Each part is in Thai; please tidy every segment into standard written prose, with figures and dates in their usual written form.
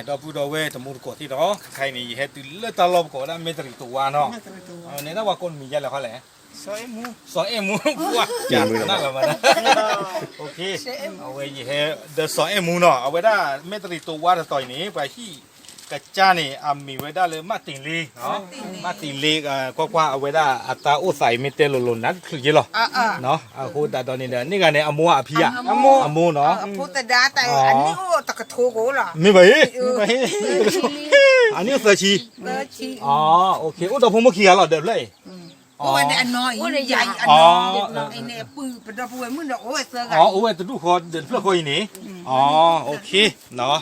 ดอกพูดเอาไว้ตะมูดกดที่ดอกใครนี่เฮ็ดติเลือดตลบก็ได้เมตริตัวเนาะเนี่ยถ้าว่าคนมีเยอะแล้วเขาแหละสองเอ็มมูว่าจัดนั่นแหละมันโอเคเอาไว้ยี่เฮ็ดเดสองเอ็มมูเนาะเอาไว้ได้เมตริตัวต่อยนี้ไปที่กระจ้านี่มีไว้ได้เลยมาติงลีเนาะมาติงลีก็ว่าเอาไว้ได้อัตราอุใส่เมตรหล่นๆนั้นคือยี่หรอเนาะโคตรตอนนี้เนี่ยนี่กันเนี่ยอมัวอภิยะอมัวเนาะพูดแต่ดาแต่อันนี้โอ้ตะกะโถโกล่ะไม่ไปอันนี้เสือชีอ๋อโอเคโอ้ตัวผมเมื่อกี้เหรอเดิมเลยโอ้ยอันน้อยใหญ่อันน้อยไอ้เนี่ยปืนเป็นตัวปืนมึงเนาะโอ้ยเสือกันอ๋อโอ้ยตัวดูคนเดินเพื่อคนนี้อ๋อโอเคเนาะ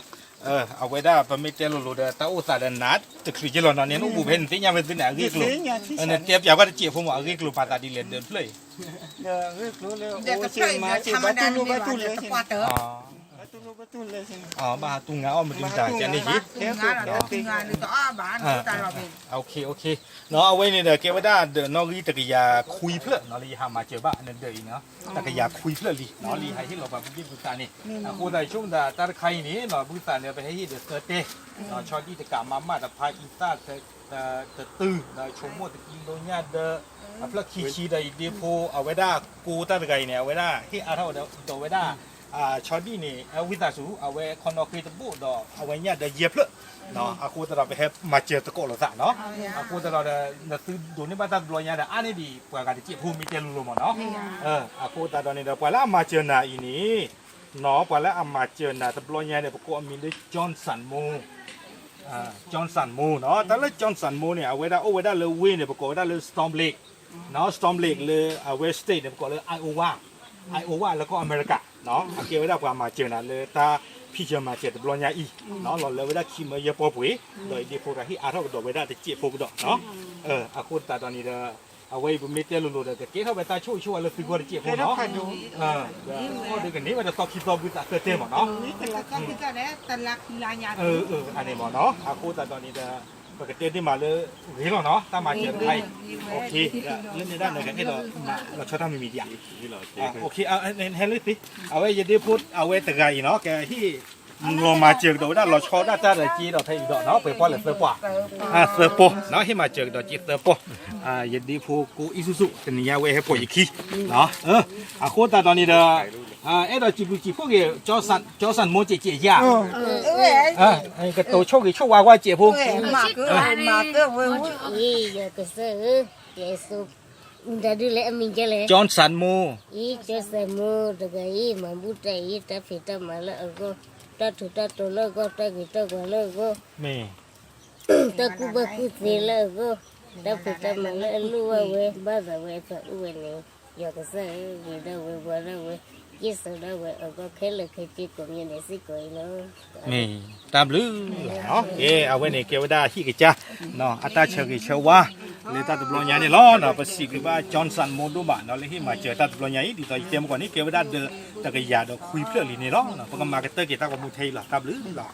เอาไว้ได้ประมิตรลุลุเดต้าอุตส่าห์เดินนัดจะคือจะหล่อนั่นเนี่ยนุ่มบุเพนที่ยังเป็นที่ไหนกี่กลุ่มเนี่ยเจ็บอยากว่าจะเจ็บผมว่ากี่กลุ่มปาตาดีเลนเดินเพลย์เดี๋ยวก็ช่วยมาทำอะไรนี่บ้านเลยตะปาเตอร์อ๋อบาตุงงาอ้อมมาดึงจ่ายเจนี่จีงานนี่ต่อบ้านตาเราเป็นโอเคเนาะเอาไว้เนี่ยเดี๋ยวเก็บไว้ได้เดี๋ยวนอกนี้ตะกี้ยาคุยเพื่อเนาะลีหามาเจอบ้านนั่นเดี๋ยวอีเนาะตะกี้ยาคุยเพื่อลีเนาะลีให้ที่เราแบบยิ่งบุษานี่ผู้ใดช่วงแต่ตาใครนี่เนาะบุษาเนี่ยไปให้ที่เดือดเตอร์เต้เนาะชอบที่จะกลับมาแต่พายอีซ่าแต่ตื้อเนาะชมว่าตะกี้โดนญาติเด้อพลักขี้ชีได้เดียโพเอาไว้ได้กูตาใครเนี่ยเอาไว้ได้ที่อาเท่าเดี๋ยวตัวไว้ได้ชอดี้นี่เอาวิตาสูเอาไว้คอนโดคริตบุดอกเอาไว้เนี่ยเดี๋ยวเย็บเลยเนาะอากูตลอดไปให้มาเจอตะโกนหรอสักเนาะอากูตลอดเนี่ยซื้อดูนี่บ้านตาลอยเนี่ยเดี๋ยวอันนี้ดีกว่าการที่ภูมิเตลุลุมั้งเนาะอากูตลอดเนี่ยเดี๋ยวพอแล้วมาเจอหน้าอีนี่เนาะพอแล้วมาเจอหน้าตะลอยเนี่ยเดี๋ยวพวกมีได้จอห์นสันมูจอห์นสันมูเนาะแต่แล้วจอห์นสันมูเนี่ยเอาไว้ได้เอาไว้ได้เลยวินเนี่ยพวกได้เลยสตอมเลกเนาะสตอมเลกเลยเวสต์สเตทเนี่ยพวกเลยไอโอวาแล้วก็อเมริกาเนาะโอเคไว้ได้กว่ามาเจอนะเลยตาพี่จะมาเจอตบล้อญาอีเนาะเราเลยไว้ได้คิมเยอะพอปุ๋ยโดยดีโฟกัสที่อาเท่ากับดอกไว้ได้แต่เจี๊ยบพวกดอกเนาะอาคุณตาตอนนี้เด้อเอาไว้บุมิเตลุลุเด้อแต่เกี่ยวกับตาช่วยเลยฟิกว่าเจี๊ยบพวกเนาะก็ดูกันนี้มันจะต่อคิดต่อบุตรเต็มหมดเนาะนี่แต่ละก็คือก็แล้วแต่ละกีฬาญาอันนี้หมดเนาะอาคุณตาตอนนี้เด้อปกติที่มาเลยเห็นหรอเนาะถ้ามาเจอไทยโอเคเล่นในด้านไหนกันที่เราชอบทำมีเดียโอเคเอาเห็นเลยสิเอาไว้ยันดีพูดเอาไว้แต่ไงเนาะแกที่ลงมาเจอตัวได้เราชอบได้แต่ละจีเราไทยดอกเนาะไปป้อนเลยเสือป่าเสือป่าเนาะให้มาเจอดอกจีเสือป่ายันดีพูดกูอิสุสุเป็นยาไว้ให้ป่วยอีกทีเนาะโคตรตอนนี้เด้อไอ้ดอกจีพวกเกี่ยวจอสันโมเจยาไอ้กระโตโชคกี่โชคว่าเจี๊ยบพวกมาเกอเว้ยเยอะก็เสือเจสุจะดูแลมิงเจเลยจอห์นสันโมจอห์นสันโมตะไคร้มาบุตรตาฟิตามาแล้วก็ตาถุตาตัวแล้วก็ตากิตากว่าแล้วก็ตาคุบะคุเสแล้วก็ตาฟิตามาแล้วลูกเว้ยบ้าจะเว้ยจะเว้ยเนี่ยอยากจะเสือกี่ดาวเว้ยบ้าแล้วเว้ยยี่สิบดาวเว้ยก็แค่เลยแค่จีก็มีในสิก็เนาะตามลือเนาะเอาไว้ในเกวดาที่กิจเนาะอัตราเชกิเชวะเลยตัดบอลยานี่ล้อเนาะภาษีคือว่าจอห์นสันโมดูบ้านเนาะเลยที่มาเจอตัดบอลยาอีดีต่อเต็มกว่านี้เกวดาเดอตะกยาดคุยเพื่อลีนี่ล้อเนาะเพราะก็มาเก็ตเตอร์เกต้ากับมูเทล่ะตามลือล่ะ